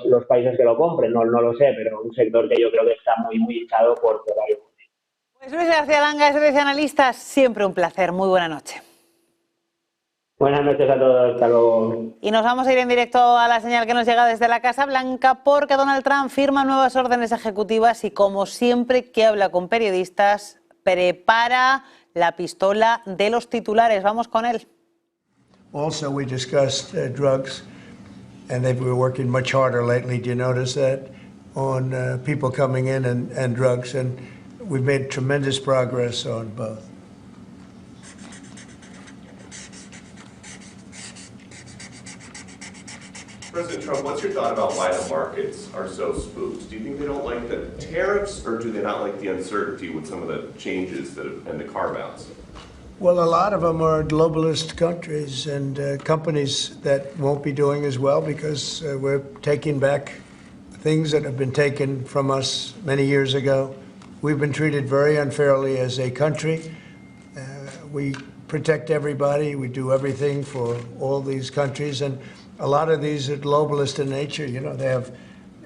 los países que lo compren, no lo sé, pero un sector que yo creo que está muy hinchado por varios. Pues Luis García Langa, servicio de analistas, siempre un placer. Muy buena noche. Buenas noches a todos, hasta luego. Y nos vamos a ir en directo a la señal que nos llega desde la Casa Blanca porque Donald Trump firma nuevas órdenes ejecutivas y, como siempre que habla con periodistas, prepara la pistola de los titulares. Vamos con él. Also, we discussed drugs, and they've been working much harder lately. Do you notice that on people coming in and drugs? And we've made tremendous progress on both. President Trump, what's your thought about why the markets are so spooked? Do you think they don't like the tariffs, or do they not like the uncertainty with some of the changes and the carve-outs? Well, a lot of them are globalist countries and companies that won't be doing as well because we're taking back things that have been taken from us many years ago. We've been treated very unfairly as a country. We protect everybody. We do everything for all these countries. And a lot of these are globalist in nature. You know, they have,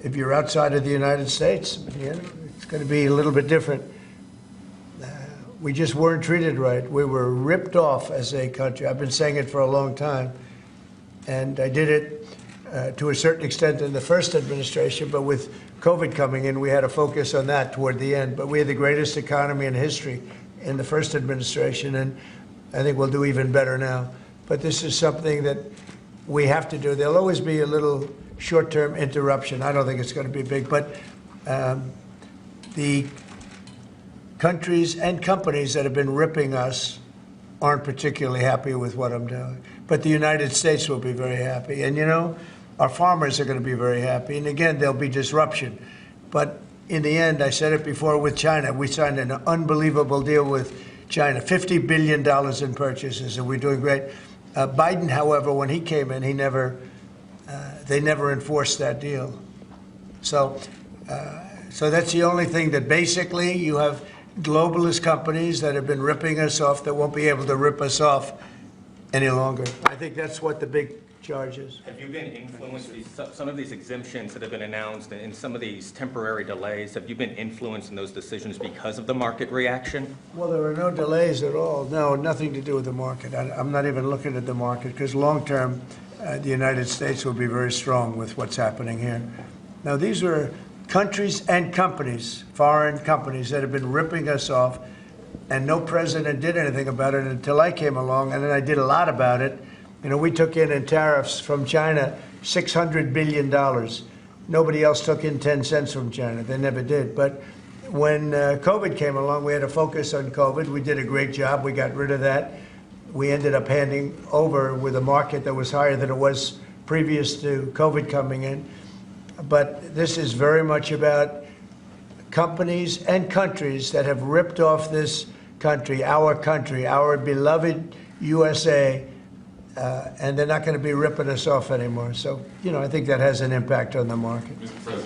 if you're outside of the United States, you know, it's going to be a little bit different. We just weren't treated right. We were ripped off as a country. I've been saying it for a long time. And I did it to a certain extent in the first administration, but with COVID coming in, we had to focus on that toward the end. But we had the greatest economy in history in the first administration, and I think we'll do even better now. But this is something that we have to do. There'll always be a little short-term interruption. I don't think it's going to be big, but the countries and companies that have been ripping us aren't particularly happy with what I'm doing. But the United States will be very happy. And, you know, our farmers are going to be very happy. And again, there'll be disruption. But in the end, I said it before with China, we signed an unbelievable deal with China, $50 billion in purchases, and we're doing great. Biden, however, when he came in, they never enforced that deal. So that's the only thing that basically you have globalist companies that have been ripping us off that won't be able to rip us off any longer. I think that's what the big charge is. Have you been influenced, some of these exemptions that have been announced and some of these temporary delays, have you been influenced in those decisions because of the market reaction? Well, there are no delays at all. No, nothing to do with the market. I'm not even looking at the market because long term, the United States will be very strong with what's happening here. Now, these are countries and companies, foreign companies, that have been ripping us off, and no president did anything about it until I came along, and then I did a lot about it. You know, we took in tariffs from China $600 billion. Nobody else took in 10 cents from China. They never did. But when COVID came along, we had to focus on COVID. We did a great job. We got rid of that. We ended up handing over with a market that was higher than it was previous to COVID coming in. But this is very much about companies and countries that have ripped off this country, our beloved USA, and they're not going to be ripping us off anymore. So, you know, I think that has an impact on the market.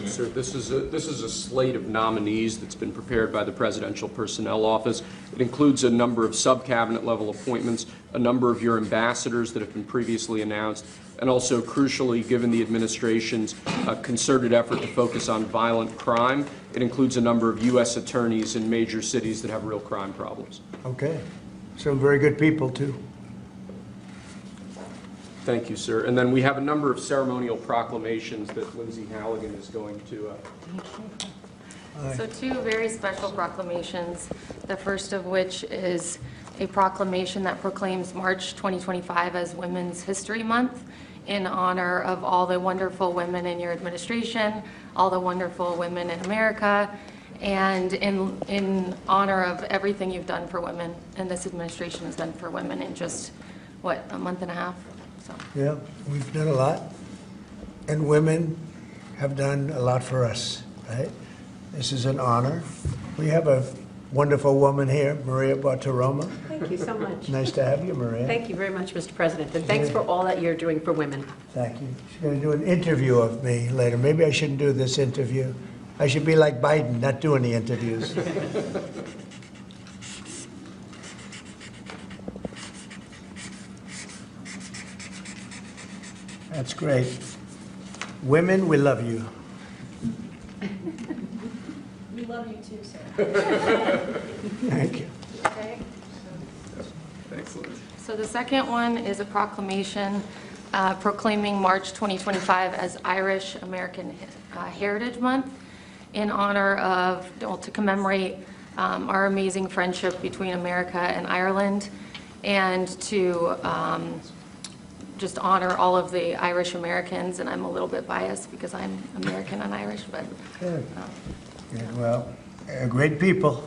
Sir, this is a slate of nominees that's been prepared by the Presidential Personnel Office. It includes a number of sub-cabinet level appointments, a number of your ambassadors that have been previously announced, and also, crucially, given the administration's concerted effort to focus on violent crime, it includes a number of U.S. attorneys in major cities that have real crime problems. Okay. Some very good people, too. Thank you, sir. And then we have a number of ceremonial proclamations that Lindsay Halligan is going to. So two very special proclamations, the first of which is a proclamation that proclaims March 2025 as Women's History Month in honor of all the wonderful women in your administration, all the wonderful women in America, and in honor of everything you've done for women and this administration has done for women in just, what, a month and a half? So. Yeah, we've done a lot, and women have done a lot for us, right? This is an honor. We have a wonderful woman here, Maria Bartiromo. Thank you so much. Nice to have you, Maria. Thank you very much, Mr. President, and thanks for all that you're doing for women. Thank you. She's going to do an interview of me later. Maybe I shouldn't do this interview. I should be like Biden, not do any interviews. That's great. Women, we love you. We love you too, sir. Thank you. Okay. Excellent. So the second one is a proclamation proclaiming March 2025 as Irish American Heritage Month in honor of, well, to commemorate our amazing friendship between America and Ireland, and to just honor all of the Irish Americans. And I'm a little bit biased because I'm American and Irish, but Good. Well, great people.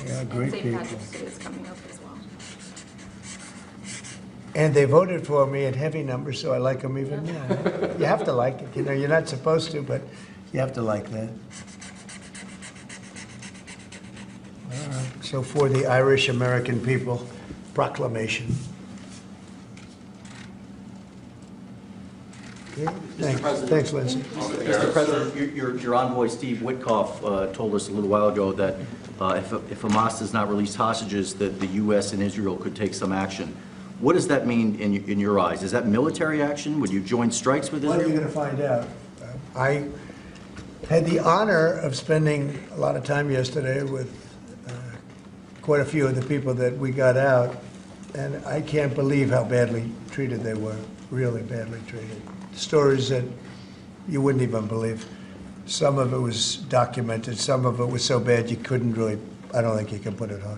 Yeah, great St. people. Patrick's Day is coming up as well. And they voted for me in heavy numbers, so I like them even more. You have to like it. You know, you're not supposed to, but you have to like that. All right. So for the Irish American people, proclamation. Okay. Thanks. President. Thanks, Lindsay. Mr. President, your envoy, Steve Witkoff, told us a little while ago that if Hamas does not release hostages, that the U.S. and Israel could take some action. What does that mean in your eyes? Is that military action? Would you join strikes with Israel? Well, you're going to find out. I had the honor of spending a lot of time yesterday with quite a few of the people that we got out, and I can't believe how badly treated they were, really badly treated. Stories that you wouldn't even believe. Some of it was documented, some of it was so bad you couldn't really, I don't think you can put it on.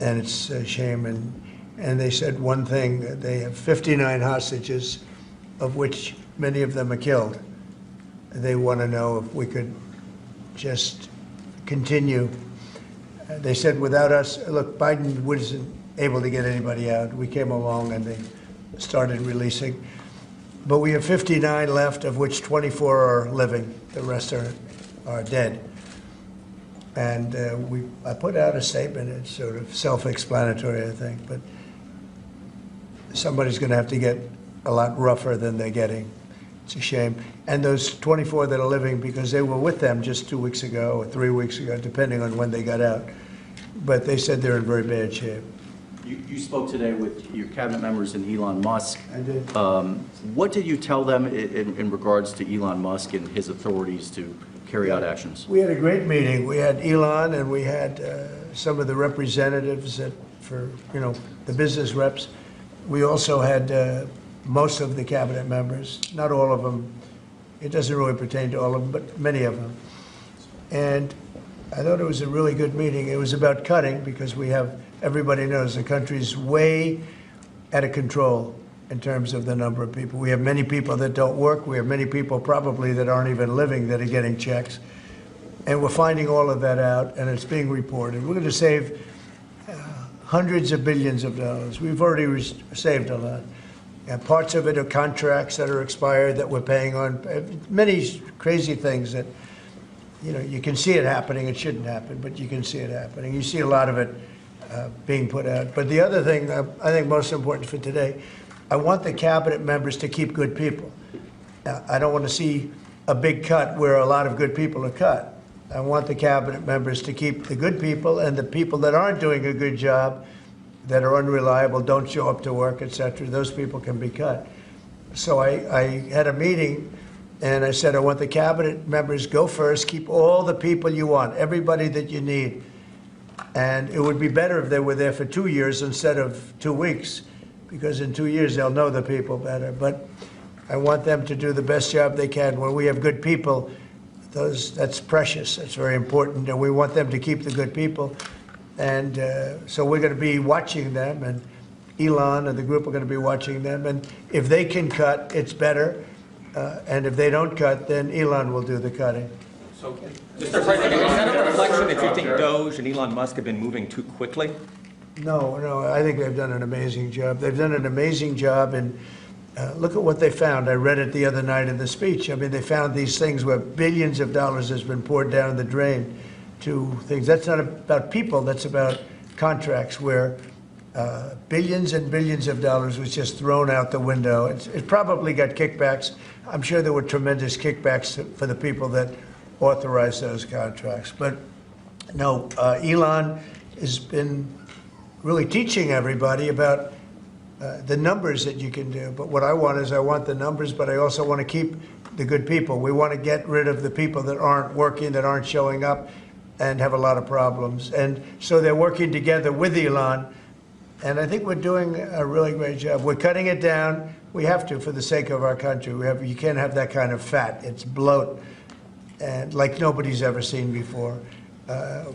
And it's a shame. And they said one thing, they have 59 hostages, of which many of them are killed. They want to know if we could just continue. They said without us, look, Biden wasn't able to get anybody out. We came along and they started releasing. But we have 59 left, of which 24 are living. The rest are dead. And I put out a statement. It's sort of self-explanatory, I think. But somebody's going to have to get a lot rougher than they're getting. It's a shame. And those 24 that are living, because they were with them just 2 weeks ago or 3 weeks ago, depending on when they got out. But they said they're in very bad shape. You spoke today with your cabinet members and Elon Musk. I did. What did you tell them in regards to Elon Musk and his authorities to carry out actions? We had a great meeting. We had Elon and we had some of the representatives for the business reps. We also had most of the cabinet members, not all of them. It doesn't really pertain to all of them, but many of them. And I thought it was a really good meeting. It was about cutting because everybody knows the country's way out of control in terms of the number of people. We have many people that don't work. We have many people probably that aren't even living that are getting checks. And we're finding all of that out, and it's being reported. We're going to save hundreds of billions of dollars. We've already saved a lot. And parts of it are contracts that are expired that we're paying on. Many crazy things that, you can see it happening. It shouldn't happen, but you can see it happening. You see a lot of it being put out. But the other thing I think most important for today, I want the cabinet members to keep good people. I don't want to see a big cut where a lot of good people are cut. I want the cabinet members to keep the good people, and the people that aren't doing a good job, that are unreliable, don't show up to work, etc., those people can be cut. So I had a meeting, and I said, I want the cabinet members go first, keep all the people you want, everybody that you need. And it would be better if they were there for 2 years instead of 2 weeks, because in 2 years they'll know the people better. But I want them to do the best job they can. When we have good people, that's precious. That's very important, and we want them to keep the good people. And so we're going to be watching them, and Elon and the group are going to be watching them. And if they can cut, it's better. And if they don't cut, then Elon will do the cutting. So, Mr. President, is that a reflection that you think Doge and Elon Musk have been moving too quickly? No, I think they've done an amazing job. They've done an amazing job, and look at what they found. I read it the other night in the speech. I mean, they found these things where billions of dollars has been poured down the drain to things. That's not about people, that's about contracts where billions and billions of dollars was just thrown out the window. It probably got kickbacks. I'm sure there were tremendous kickbacks for the people that authorized those contracts. But no, Elon has been really teaching everybody about the numbers that you can do. But what I want is I want the numbers, but I also want to keep the good people. We want to get rid of the people that aren't working, that aren't showing up, and have a lot of problems. And so they're working together with Elon, and I think we're doing a really great job. We're cutting it down. We have to for the sake of our country. You can't have that kind of fat. It's bloat, and like nobody's ever seen before,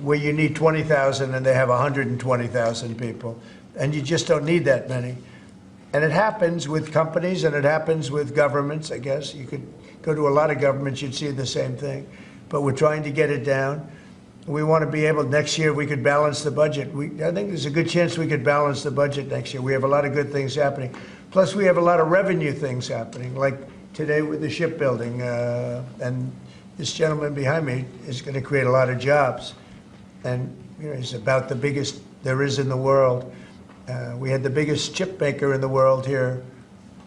where you need 20,000 and they have 120,000 people, and you just don't need that many. And it happens with companies, and it happens with governments, I guess. You could go to a lot of governments, you'd see the same thing. But we're trying to get it down. We want to be able, next year, we could balance the budget. I think there's a good chance we could balance the budget next year. We have a lot of good things happening. Plus, we have a lot of revenue things happening, like today with the shipbuilding. And this gentleman behind me is going to create a lot of jobs. And he's about the biggest there is in the world. We had the biggest chip maker in the world here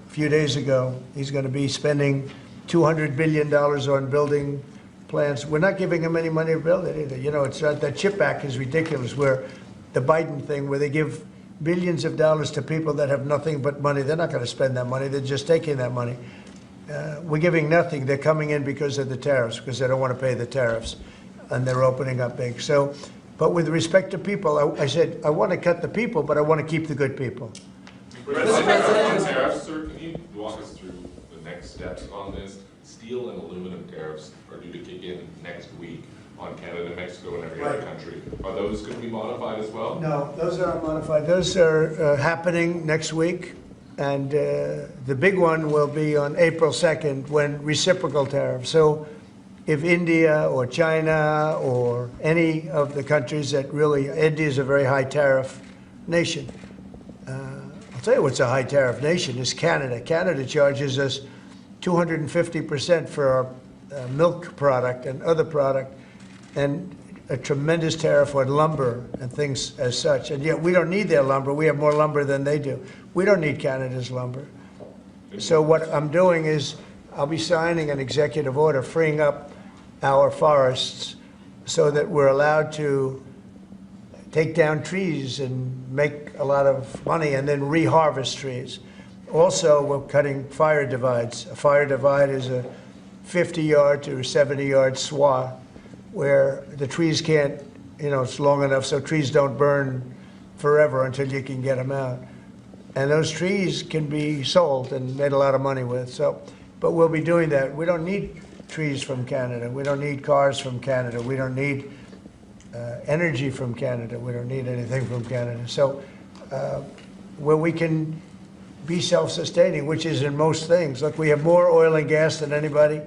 a few days ago. He's going to be spending $200 billion on building plants. We're not giving him any money to build it either. It's not, that chip act is ridiculous, where the Biden thing, where they give billions of dollars to people that have nothing but money. They're not going to spend that money. They're just taking that money. We're giving nothing. They're coming in because of the tariffs, because they don't want to pay the tariffs, and they're opening up big. So, but with respect to people, I said, I want to cut the people, but I want to keep the good people. President, tariffs, sir, can you walk us through the next steps on this? Steel and aluminum tariffs are due to kick in next week on Canada, Mexico, and every other country. Are those going to be modified as well? No, those are not modified. Those are happening next week. And the big one will be on April 2nd, when reciprocal tariffs. So if India or China or any of the countries that really, India is a very high tariff nation. I'll tell you what's a high tariff nation is Canada. Canada charges us 250% for our milk product and other product, and a tremendous tariff on lumber and things as such. And yet we don't need their lumber. We have more lumber than they do. We don't need Canada's lumber. So what I'm doing is I'll be signing an executive order freeing up our forests so that we're allowed to take down trees and make a lot of money and then reharvest trees. Also, we're cutting fire divides. A fire divide is a 50-yard to 70-yard swath where the trees can't, it's long enough so trees don't burn forever until you can get them out. And those trees can be sold and made a lot of money with. So, but we'll be doing that. We don't need trees from Canada. We don't need cars from Canada. We don't need energy from Canada. We don't need anything from Canada. So where we can be self-sustaining, which is in most things. Look, we have more oil and gas than anybody.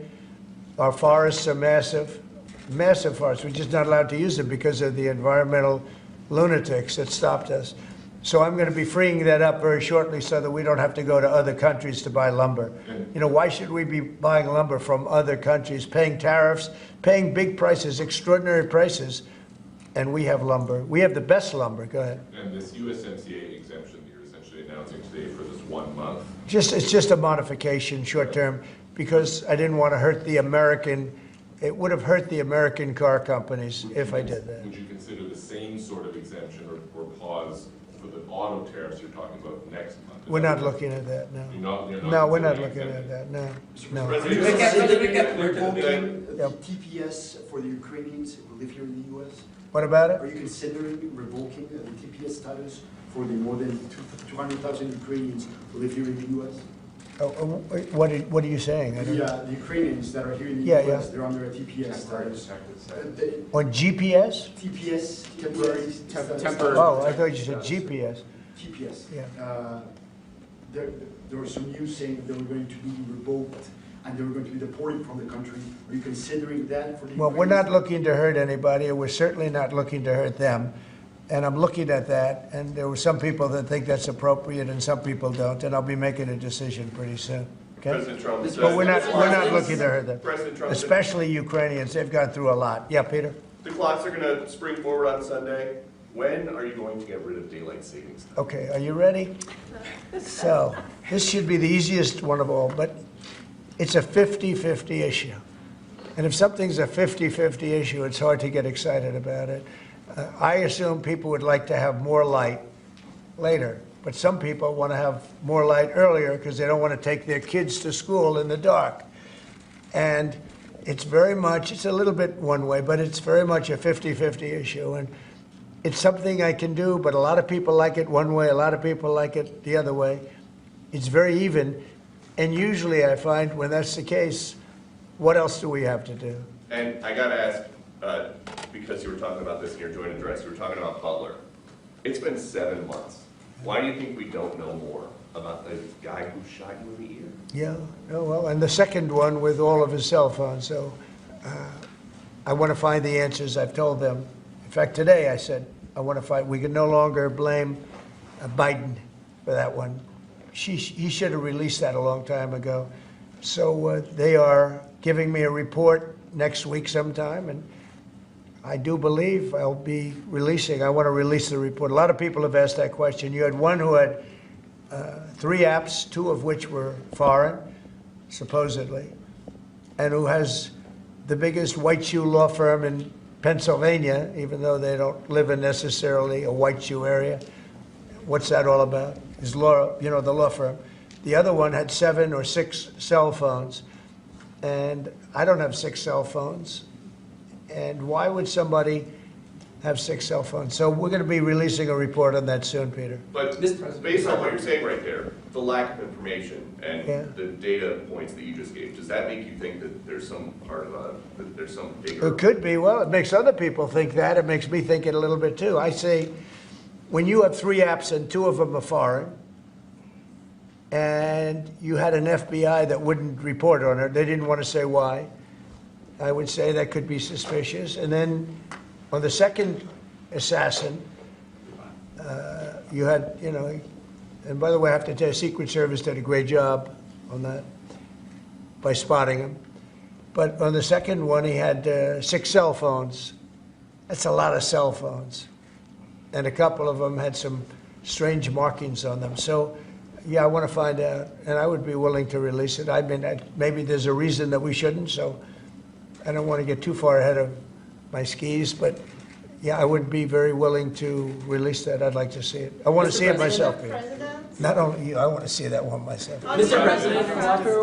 Our forests are massive, massive forests. We're just not allowed to use them because of the environmental lunatics that stopped us. So I'm going to be freeing that up very shortly so that we don't have to go to other countries to buy lumber. Why should we be buying lumber from other countries, paying tariffs, paying big prices, extraordinary prices, and we have lumber. We have the best lumber. Go ahead. And this USMCA exemption you're essentially announcing today for this 1 month? It's just a modification, short term, because I didn't want to hurt the American. It would have hurt the American car companies if I did that. Would you consider the same sort of exemption or pause for the auto tariffs you're talking about next month? We're not looking at that, no. No, we're not looking at that, no. No. Revoking TPS for the Ukrainians who live here in the U.S.? What about it? Are you considering revoking the TPS status for the more than 200,000 Ukrainians who live here in the U.S.? What are you saying? The Ukrainians that are here in the U.S., they're under a TPS status. On GPS? TPS, temporary. Oh, I thought you said GPS. TPS. Yeah. There was some news saying that they were going to be revoked and they were going to be deported from the country. Are you considering that for the Well, we're not looking to hurt anybody, and we're certainly not looking to hurt them. And I'm looking at that, and there were some people that think that's appropriate and some people don't, and I'll be making a decision pretty soon. Okay? President Trump But we're not looking to hurt them. President Trump Especially Ukrainians. They've gone through a lot. Yeah, Peter? The clocks are going to spring forward on Sunday. When are you going to get rid of daylight savings time? Okay, are you ready? So, this should be the easiest one of all, but it's a 50-50 issue. And if something's a 50-50 issue, it's hard to get excited about it. I assume people would like to have more light later, But some people want to have more light earlier because they don't want to take their kids to school in the dark. And it's a little bit one way, but it's very much a 50-50 issue. And it's something I can do, but a lot of people like it one way, a lot of people like it the other way. It's very even. And usually I find when that's the case, what else do we have to do? And I got to ask, because you were talking about this in your joint address, you were talking about Butler. It's been 7 months. Why do you think we don't know more about the guy who shot you in the ear? Yeah, well, and the second one with all of his cell phones. So I want to find the answers. I've told them. In fact, today I said, I want to find, we can no longer blame Biden for that one. He should have released that a long time ago. So they are giving me a report next week sometime, and I do believe I'll be releasing. I want to release the report. A lot of people have asked that question. You had one who had 3 apps, 2 of which were foreign, supposedly, and who has the biggest white shoe law firm in Pennsylvania, even though they don't live in necessarily a white shoe area. What's that all about? His law, the law firm. The other one had 7 or 6 cell phones, and I don't have 6 cell phones. And why would somebody have 6 cell phones? So we're going to be releasing a report on that soon, Peter. But based on what you're saying right there, the lack of information and the data points that you just gave, does that make you think that there's some part of that there's some bigger? It could be. Well, it makes other people think that. It makes me think it a little bit too. I say, when you have 3 apps and 2 of them are foreign, and you had an FBI that wouldn't report on it, they didn't want to say why, I would say that could be suspicious. And then on the second assassin, you had, and by the way, I have to tell you, Secret Service did a great job on that by spotting him. But on the second one, he had 6 cell phones. That's a lot of cell phones. And a couple of them had some strange markings on them. So, yeah, I want to find out, and I would be willing to release it. I mean, maybe there's a reason that we shouldn't, so I don't want to get too far ahead of my skis, but yeah, I would be very willing to release that. I'd like to see it. I want to see it myself, Peter. Not only you, I want to see that one myself. Mr. President,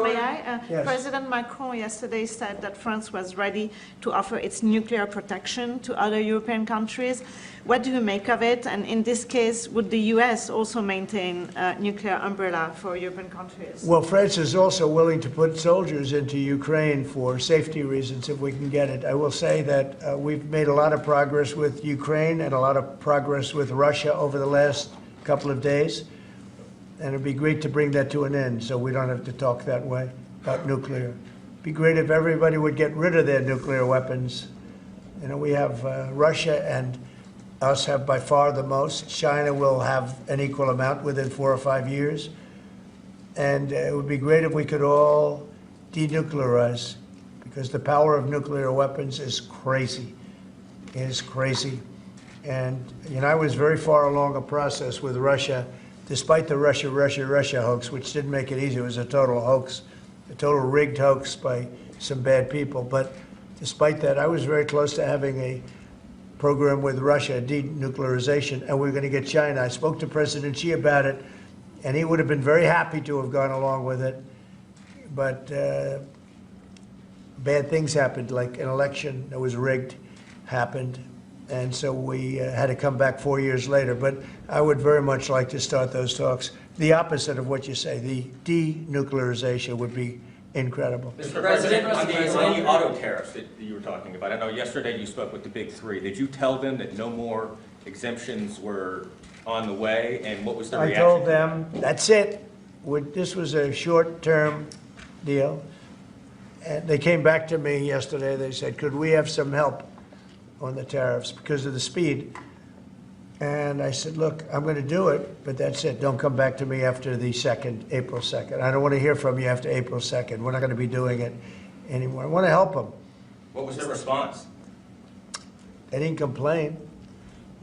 may I? Yes. President Macron yesterday said that France was ready to offer its nuclear protection to other European countries. What do you make of it? And in this case, would the U.S. also maintain a nuclear umbrella for European countries? Well, France is also willing to put soldiers into Ukraine for safety reasons if we can get it. I will say that we've made a lot of progress with Ukraine and a lot of progress with Russia over the last couple of days. And it'd be great to bring that to an end so we don't have to talk that way about nuclear. It'd be great if everybody would get rid of their nuclear weapons. We have Russia and us have by far the most. China will have an equal amount within 4 or 5 years. And it would be great if we could all denuclearize, because the power of nuclear weapons is crazy. It is crazy. And I was very far along a process with Russia, despite the Russia hoax, which didn't make it easy. It was a total hoax, a total rigged hoax by some bad people. But despite that, I was very close to having a program with Russia, denuclearization, and we're going to get China. I spoke to President Xi about it, and he would have been very happy to have gone along with it. But bad things happened, like an election that was rigged happened. And so we had to come back 4 years later. But I would very much like to start those talks. The opposite of what you say, the denuclearization would be incredible. Mr. President, on the auto tariffs that you were talking about, I know yesterday you spoke with the big 3. Did you tell them that no more exemptions were on the way, and what was the reaction? I told them, that's it. This was a short-term deal. And they came back to me yesterday. They said, could we have some help on the tariffs because of the speed? And I said, look, I'm going to do it, but that's it. Don't come back to me after the April 2nd. I don't want to hear from you after April 2nd. We're not going to be doing it anymore. I want to help them. What was their response? They didn't complain,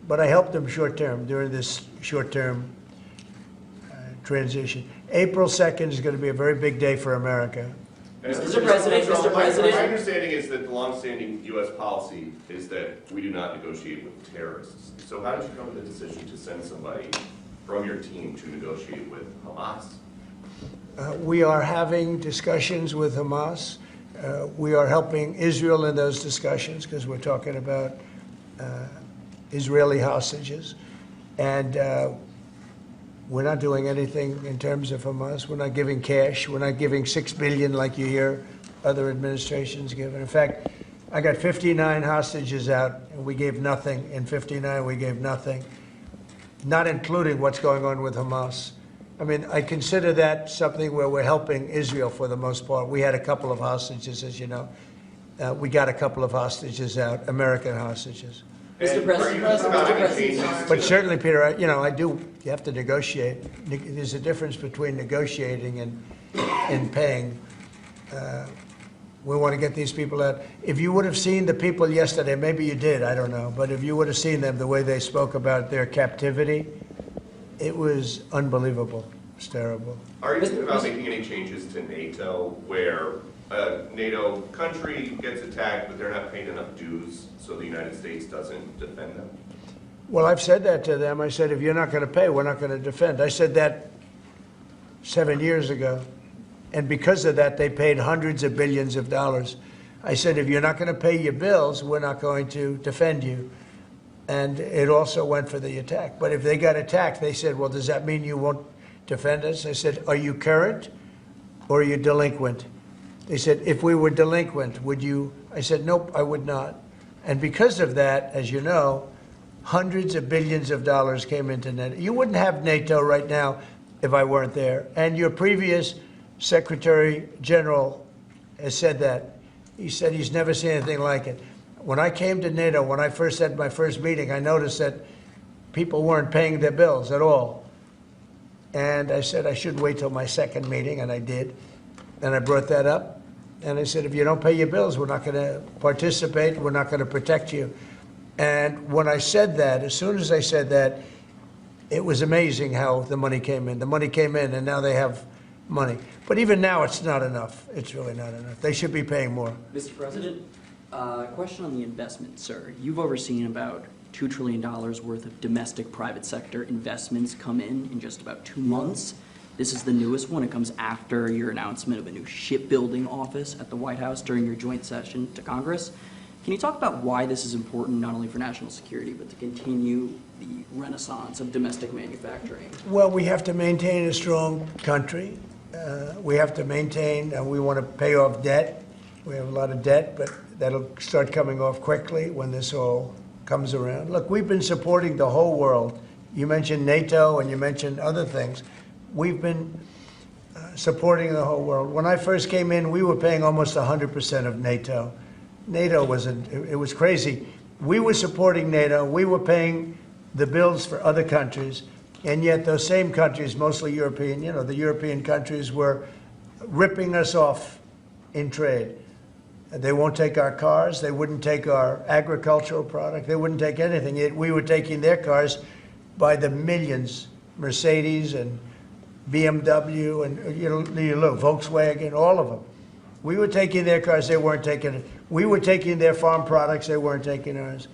but I helped them short-term during this short-term transition. April 2nd is going to be a very big day for America. Mr. President, my understanding is that the longstanding U.S. policy is that we do not negotiate with terrorists. So how did you come to the decision to send somebody from your team to negotiate with Hamas? We are having discussions with Hamas. We are helping Israel in those discussions because we're talking about Israeli hostages. And we're not doing anything in terms of Hamas. We're not giving cash. We're not giving $6 billion like you hear other administrations give. In fact, I got 59 hostages out, and we gave nothing. In 59, we gave nothing, not including what's going on with Hamas. I mean, I consider that something where we're helping Israel for the most part. We had a couple of hostages, as you know. We got a couple of hostages out, American hostages. Mr. President, But certainly, Peter, you have to negotiate. There's a difference between negotiating and paying. We want to get these people out. If you would have seen the people yesterday, maybe you did, I don't know, but if you would have seen them, the way they spoke about their captivity, it was unbelievable. It's terrible. Are you thinking about making any changes to NATO where a NATO country gets attacked, but they're not paying enough dues, so the United States doesn't defend them? Well, I've said that to them. I said, if you're not going to pay, we're not going to defend. I said that 7 years ago. And because of that, they paid hundreds of billions of dollars. I said, if you're not going to pay your bills, we're not going to defend you. And it also went for the attack. But if they got attacked, they said, well, does that mean you won't defend us? I said, are you current or are you delinquent? They said, if we were delinquent, would you? I said, nope, I would not. And because of that, as you know, hundreds of billions of dollars came into NATO. You wouldn't have NATO right now if I weren't there. And your previous Secretary General has said that. He said he's never seen anything like it. When I came to NATO, when I first had my first meeting, I noticed that people weren't paying their bills at all. And I said I should wait till my second meeting, and I did. And I brought that up. And I said, if you don't pay your bills, we're not going to participate. We're not going to protect you. And when I said that, as soon as I said that, it was amazing how the money came in. The money came in, and now they have money. But even now, it's not enough. It's really not enough. They should be paying more. Mr. President, question on the investment, sir. You've overseen about $2 trillion worth of domestic private sector investments come in just about 2 months. This is the newest one. It comes after your announcement of a new shipbuilding office at the White House during your joint session to Congress. Can you talk about why this is important, not only for national security, but to continue the renaissance of domestic manufacturing? Well, we have to maintain a strong country. We have to maintain, and we want to pay off debt. We have a lot of debt, but that'll start coming off quickly when this all comes around. Look, we've been supporting the whole world. You mentioned NATO and you mentioned other things. We've been supporting the whole world. When I first came in, we were paying almost 100% of NATO. NATO it was crazy. We were supporting NATO. We were paying the bills for other countries. And yet those same countries, mostly European, the European countries were ripping us off in trade. They won't take our cars. They wouldn't take our agricultural product. They wouldn't take anything. Yet we were taking their cars by the millions, Mercedes and BMW and Volkswagen, all of them. We were taking their cars. They weren't taking it. We were taking their farm products. They weren't taking ours.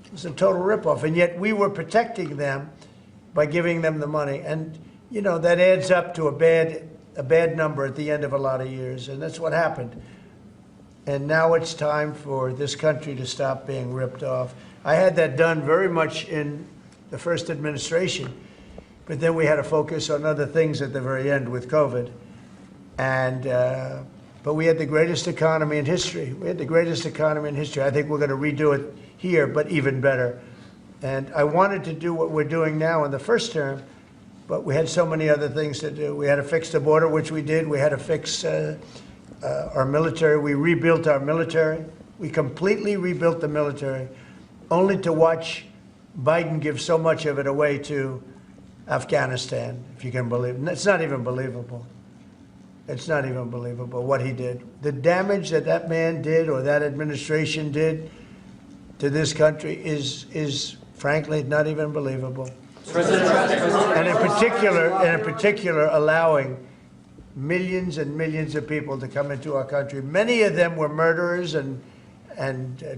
It was a total ripoff. And yet we were protecting them by giving them the money. And, that adds up to a bad number at the end of a lot of years. And that's what happened. And now it's time for this country to stop being ripped off. I had that done very much in the first administration, but then we had to focus on other things at the very end with COVID. But we had the greatest economy in history. We had the greatest economy in history. I think we're going to redo it here, but even better. And I wanted to do what we're doing now in the first term, but we had so many other things to do. We had to fix the border, which we did. We had to fix our military. We rebuilt our military. We completely rebuilt the military, only to watch Biden give so much of it away to Afghanistan, if you can believe it. It's not even believable. It's not even believable what he did. The damage that man did or that administration did to this country is frankly not even believable. And in particular, allowing millions and millions of people to come into our country. Many of them were murderers and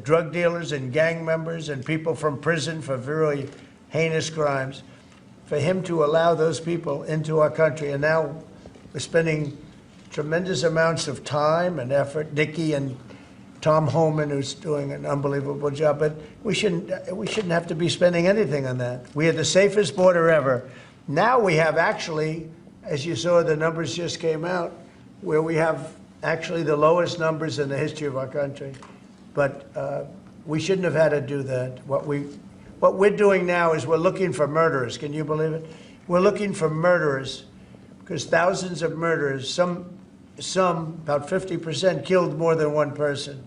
drug dealers and gang members and people from prison for very heinous crimes. for him to allow those people into our country. And now we're spending tremendous amounts of time and effort. Nikki and Tom Homan, who's doing an unbelievable job, but we shouldn't have to be spending anything on that. We had the safest border ever. Now we have actually, as you saw, the numbers just came out, where we have actually the lowest numbers in the history of our country. But we shouldn't have had to do that. What we're doing now is we're looking for murderers. Can you believe it? We're looking for murderers because thousands of murderers, some about 50%, killed more than one person.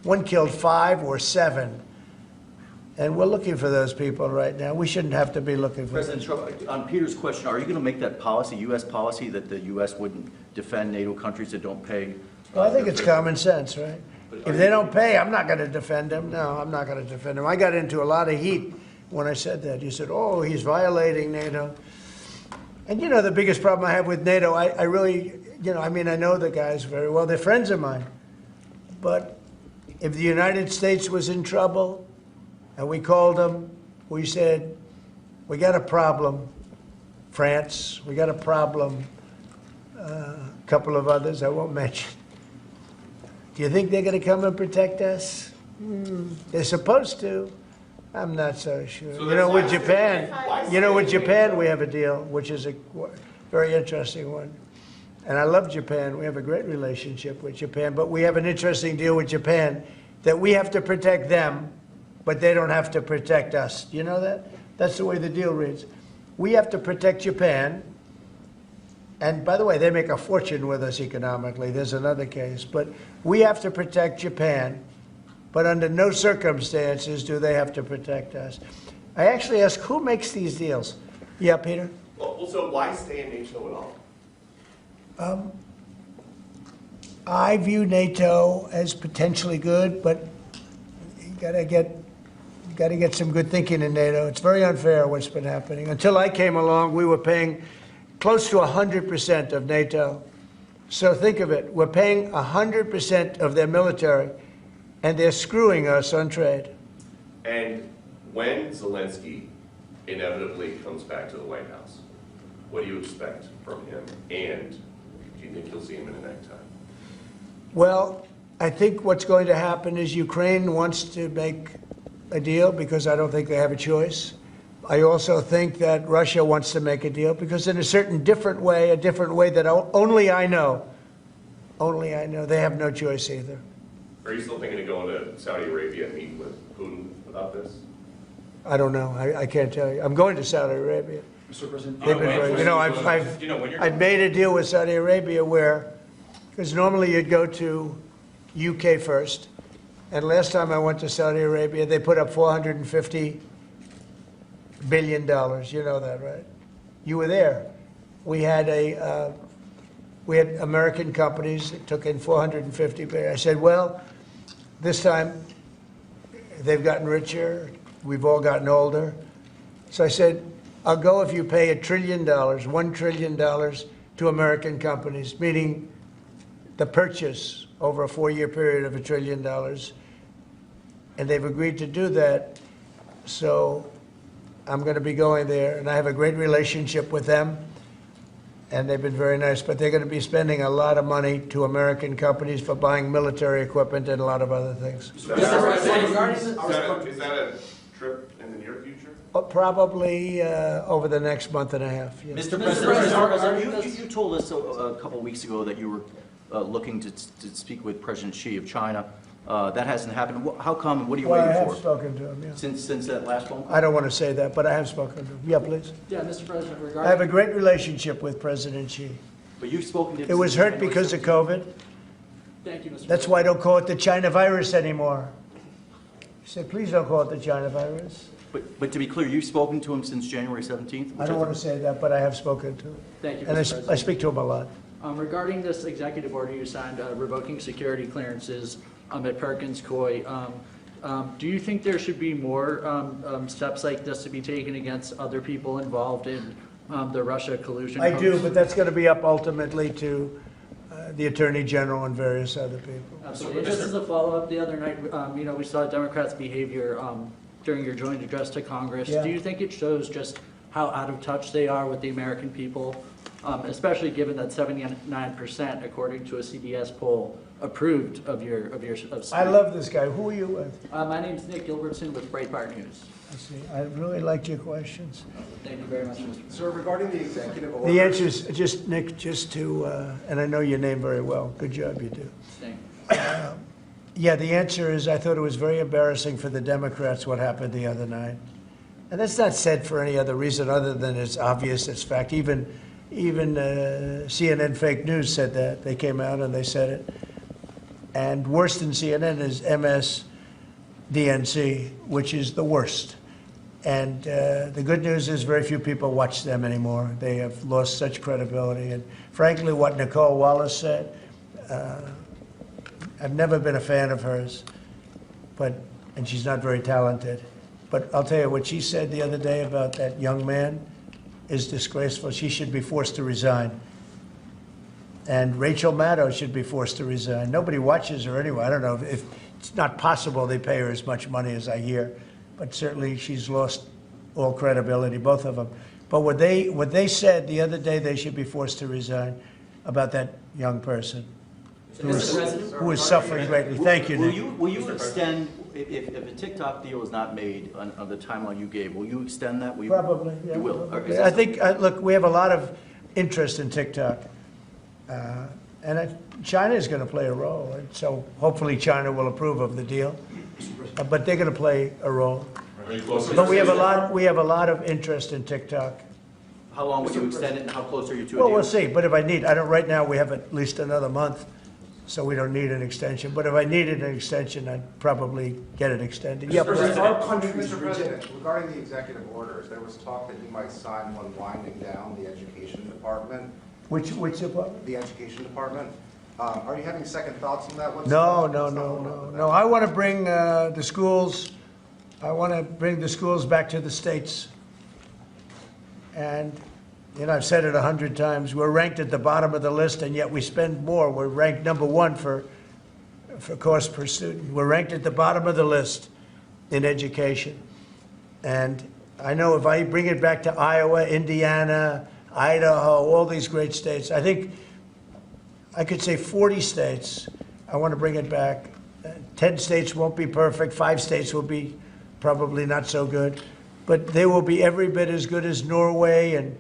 One killed 5 or 7. And we're looking for those people right now. We shouldn't have to be looking for President Trump, on Peter's question, are you going to make that policy, U.S. policy, that the U.S. wouldn't defend NATO countries that don't pay? Well, I think it's common sense, right? If they don't pay, I'm not going to defend them. No, I'm not going to defend them. I got into a lot of heat when I said that. You said, oh, he's violating NATO. And, you know, the biggest problem I have with NATO, I really, you know, I mean, I know the guys very well. They're friends of mine. But if the United States was in trouble and we called them, we said, we got a problem. France, we got a problem. A couple of others I won't mention. Do you think they're going to come and protect us? They're supposed to. I'm not so sure. So you know, with Japan, we have a deal, which is a very interesting one. And I love Japan. We have a great relationship with Japan, but we have an interesting deal with Japan that we have to protect them, but they don't have to protect us. Do you know that? That's the way the deal reads. We have to protect Japan. And by the way, they make a fortune with us economically. There's another case. But we have to protect Japan, but under no circumstances do they have to protect us. I actually asked, who makes these deals? Yeah, Peter? Well, so why stay in NATO at all? I view NATO as potentially good, but you gotta get some good thinking in NATO. It's very unfair what's been happening. Until I came along, we were paying close to 100% of NATO. So think of it. We're paying 100% of their military, and they're screwing us on trade. And when Zelensky inevitably comes back to the White House, what do you expect from him? And do you think you'll see him in a necktie? Well, I think what's going to happen is Ukraine wants to make a deal because I don't think they have a choice. I also think that Russia wants to make a deal because in a certain different way that only I know, they have no choice either. Are you still thinking of going to Saudi Arabia and meeting with Putin about this? I don't know. I can't tell you. I'm going to Saudi Arabia. Mr. President, I've made a deal with Saudi Arabia where, because normally you'd go to UK first, and last time I went to Saudi Arabia, they put up $450 billion. You know that, right? You were there. We had American companies that took in $450 billion. I said, well, this time they've gotten richer. We've all gotten older. So I said, I'll go if you pay $1 trillion, $1 trillion to American companies, meaning the purchase over a 4-year period of $1 trillion. And they've agreed to do that. So I'm going to be going there, and I have a great relationship with them, and they've been very nice. But they're going to be spending a lot of money to American companies for buying military equipment and a lot of other things. Is that a trip in the near future? Probably over the next month and a half. Yes. Mr. President, you told us a couple of weeks ago that you were looking to speak with President Xi of China. That hasn't happened. How come? What are you waiting for? I have spoken to him, yeah. Since that last phone call? I don't want to say that, but I have spoken to him. Yeah, please. Yeah, Mr. President, regarding... I have a great relationship with President Xi. But you've spoken to him. It was hurt because of COVID. Thank you, Mr. That's why I don't call it the China virus anymore. He said, please don't call it the China virus. But to be clear, you've spoken to him since January 17th? I don't want to say that, but I have spoken to him. Thank you, Mr. And President. I speak to him a lot. Regarding this executive order you signed revoking security clearances at Perkins Coie, do you think there should be more steps like this to be taken against other people involved in the Russia collusion? I do, but that's going to be up ultimately to the Attorney General and various other people. Absolutely. Just as a follow-up, the other night, we saw Democrats' behavior during your joint address to Congress. Yeah. Do you think it shows just how out of touch they are with the American people, especially given that 79%, according to a CBS poll, approved of your speech. I love this guy. Who are you with? My name's Nick Gilbertson with Breitbart News. I see. I really liked your questions. Thank you very much, Mr. President. Sir, regarding the executive order. The answer is just, Nick, just to, and I know your name very well. Good job, you do. Thank you. Yeah, the answer is I thought it was very embarrassing for the Democrats what happened the other night. And that's not said for any other reason other than it's obvious, it's fact. Even CNN fake news said that. They came out and they said it. And worse than CNN is MSDNC, which is the worst. And the good news is very few people watch them anymore. They have lost such credibility. And frankly, what Nicole Wallace said, I've never been a fan of hers, and she's not very talented. But I'll tell you, what she said the other day about that young man is disgraceful. She should be forced to resign. And Rachel Maddow should be forced to resign. Nobody watches her anyway. I don't know if it's not possible they pay her as much money as I hear, but certainly she's lost all credibility, both of them. But what they said the other day, they should be forced to resign about that young person who is suffering greatly. Thank you, Nick. Will you extend, if a TikTok deal is not made on the timeline you gave, will you extend that? Probably, yeah. You will? Probably. I think, look, we have a lot of interest in TikTok. And China is going to play a role. And so hopefully China will approve of the deal. But they're going to play a role. But we have a lot of interest in TikTok. How long would you extend it and how close are you to a deal? Well, we'll see. But if I need, right now we have at least another month, so we don't need an extension. But if I needed an extension, I'd probably get it extended. Yeah, Mr. President, regarding the executive orders, there was talk that you might sign one winding down the education department. Which department? The education department. Are you having second thoughts on that? No. I want to bring the schools. I want to bring the schools back to the states. And I've said it 100 times. We're ranked at the bottom of the list, and yet we spend more. We're ranked #1 for cost per student. We're ranked at the bottom of the list in education. And I know if I bring it back to Iowa, Indiana, Idaho, all these great states. I think I could say 40 states. I want to bring it back. 10 states won't be perfect. 5 states will be probably not so good. But they will be every bit as good as Norway and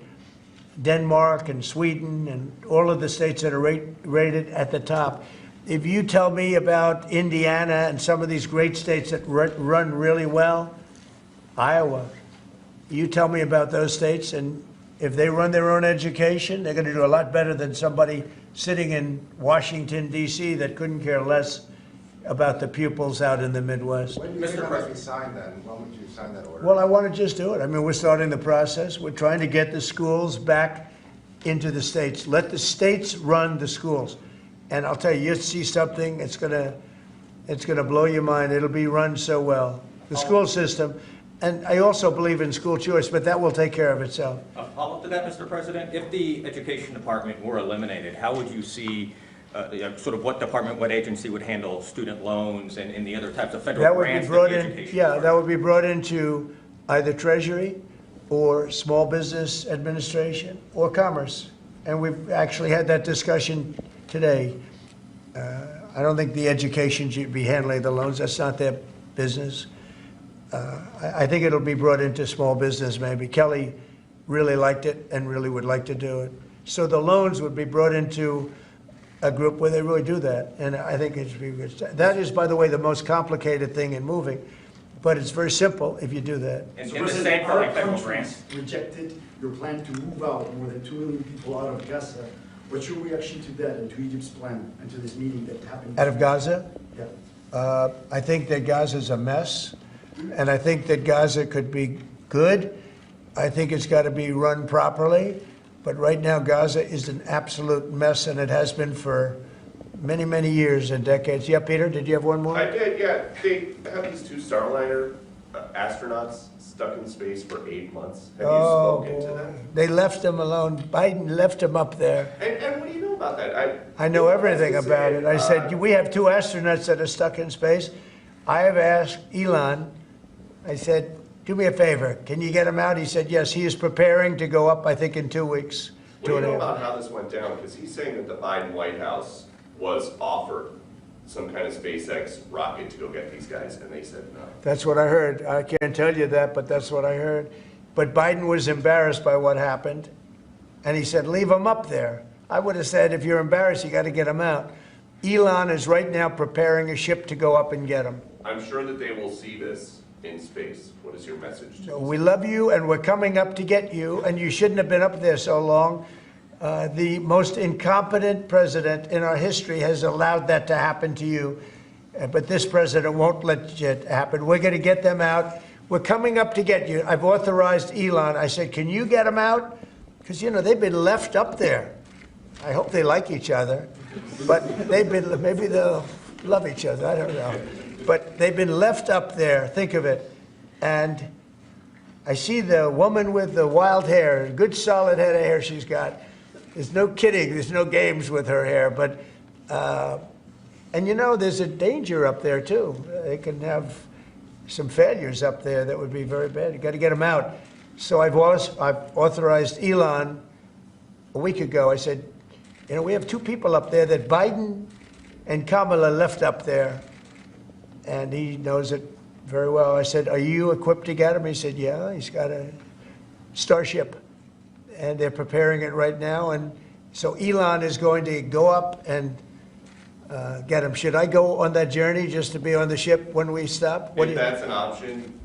Denmark and Sweden and all of the states that are rated at the top. If you tell me about Indiana and some of these great states that run really well, Iowa, you tell me about those states, and if they run their own education, they're going to do a lot better than somebody sitting in Washington, D.C. that couldn't care less about the pupils out in the Midwest. When do you think that might be signed then? When would you sign that order? Well, I want to just do it. I mean, we're starting the process. We're trying to get the schools back into the states. Let the states run the schools. And I'll tell you, you'll see something, it's gonna blow your mind. It'll be run so well. The school system. And I also believe in school choice, but that will take care of itself. A follow-up to that, Mr. President. If the education department were eliminated, how would you see sort of what department, what agency would handle student loans and the other types of federal grants that the education department? That would be brought into either Treasury or Small Business Administration or Commerce. And we've actually had that discussion today. I don't think the education should be handling the loans. That's not their business. I think it'll be brought into small business maybe. Kelly really liked it and really would like to do it. So the loans would be brought into a group where they really do that. And I think it should be good. That is, by the way, the most complicated thing in moving. But it's very simple if you do that. And So the same for like federal countries grants. rejected your plan to move out more than 2 million people out of Gaza. What's your reaction to that and to Egypt's plan and to this meeting that happened? Out of Gaza? Yeah. I think that Gaza's a mess. And I think that Gaza could be good. I think it's got to be run properly. But right now, Gaza is an absolute mess, and it has been for many, many years and decades. Yeah, Peter, did you have one more? I did, yeah. They have these 2 Starliner astronauts stuck in space for 8 months. Have you spoken to them? They left them alone. Biden left them up there. And what do you know about that? I know everything about it. I said, we have 2 astronauts that are stuck in space. I have asked Elon, I said, do me a favor. Can you get him out? He said, yes, he is preparing to go up, I think, in 2 weeks. What do you know about how this went down? Because he's saying that the Biden White House was offered some kind of SpaceX rocket to go get these guys, and they said no. That's what I heard. I can't tell you that, but that's what I heard. But Biden was embarrassed by what happened, and he said, leave them up there. I would have said, if you're embarrassed, you got to get them out. Elon is right now preparing a ship to go up and get them. I'm sure that they will see this in space. What is your message to We love you, and we're coming up to get you, and you shouldn't have been up there so long. The most incompetent president in our history has allowed that to happen to you, but this president won't let it happen. We're going to get them out. We're coming up to get you. I've authorized Elon. I said, can you get them out? Because, you know, they've been left up there. I hope they like each other, but they've been, maybe they'll love each other. I don't know. But they've been left up there. Think of it. And I see the woman with the wild hair, good solid head of hair she's got. There's no kidding. There's no games with her hair. But, and you know, there's a danger up there, too. They can have some failures up there that would be very bad. You've got to get them out. So I've authorized Elon a week ago. I said, you know, we have 2 people up there that Biden and Kamala left up there, and he knows it very well. I said, are you equipped to get him? He said, yeah, he's got a Starship, and they're preparing it right now. And so Elon is going to go up and get him. Should I go on that journey just to be on the ship when we stop? If that's an option,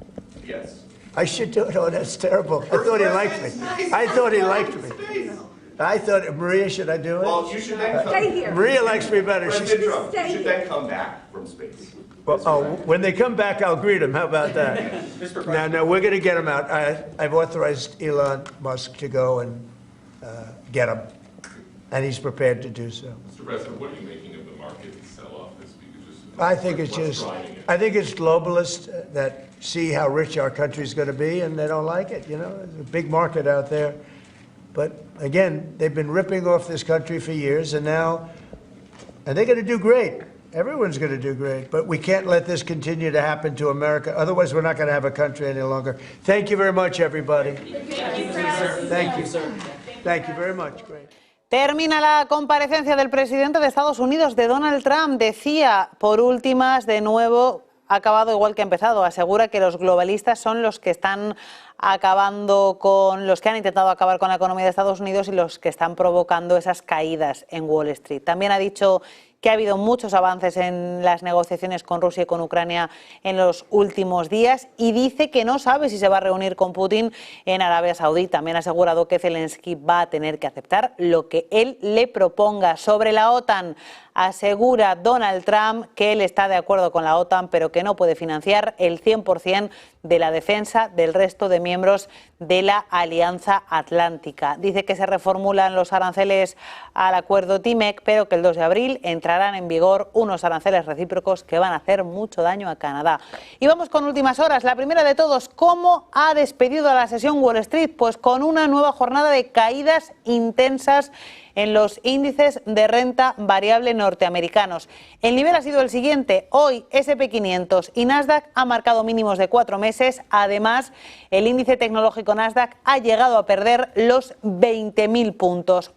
yes. I should do it. Oh, that's terrible. I thought he liked me. I thought he liked me. I thought, Maria, should I do it? Well, you should then come. Stay here. Maria likes me better. President Trump, you should then come back from space. Well, when they come back, I'll greet them. How about that? No, we're going to get them out. I've authorized Elon Musk to go and get them, and he's prepared to do so. Mr. President, what are you making of the market sell-off this week? I think it's globalists that see how rich our country's going to be, and they don't like it. You know, there's a big market out there. But again, they've been ripping off this country for years, and now, and they're going to do great. Everyone's going to do great, but we can't let this continue to happen to America. Otherwise, we're not going to have a country any longer. Thank you very much, everybody. Thank you, sir. Thank you very much. Great. Termina la comparecencia del presidente de Estados Unidos, de Donald Trump. Decía, por últimas, de nuevo, ha acabado igual que ha empezado. Asegura que los globalistas son los que están acabando con, los que han intentado acabar con la economía de Estados Unidos y los que están provocando esas caídas en Wall Street. También ha dicho que ha habido muchos avances en las negociaciones con Rusia y con Ucrania en los últimos días y dice que no sabe si se va a reunir con Putin en Arabia Saudí. También ha asegurado que Zelensky va a tener que aceptar lo que él le proponga. Sobre la OTAN, asegura Donald Trump que él está de acuerdo con la OTAN, pero que no puede financiar el 100% de la defensa del resto de miembros de la Alianza Atlántica. Dice que se reformulan los aranceles al acuerdo TIMEC, pero que el 2 de abril entrarán en vigor unos aranceles recíprocos que van a hacer mucho daño a Canadá. Y vamos con últimas horas. La primera de todos, ¿cómo ha despedido a la sesión Wall Street? Pues con una nueva jornada de caídas intensas en los índices de renta variable norteamericanos. El nivel ha sido el siguiente. Hoy S&P 500 y Nasdaq han marcado mínimos de 4 meses. Además, el índice tecnológico Nasdaq ha llegado a perder los 20.000 puntos.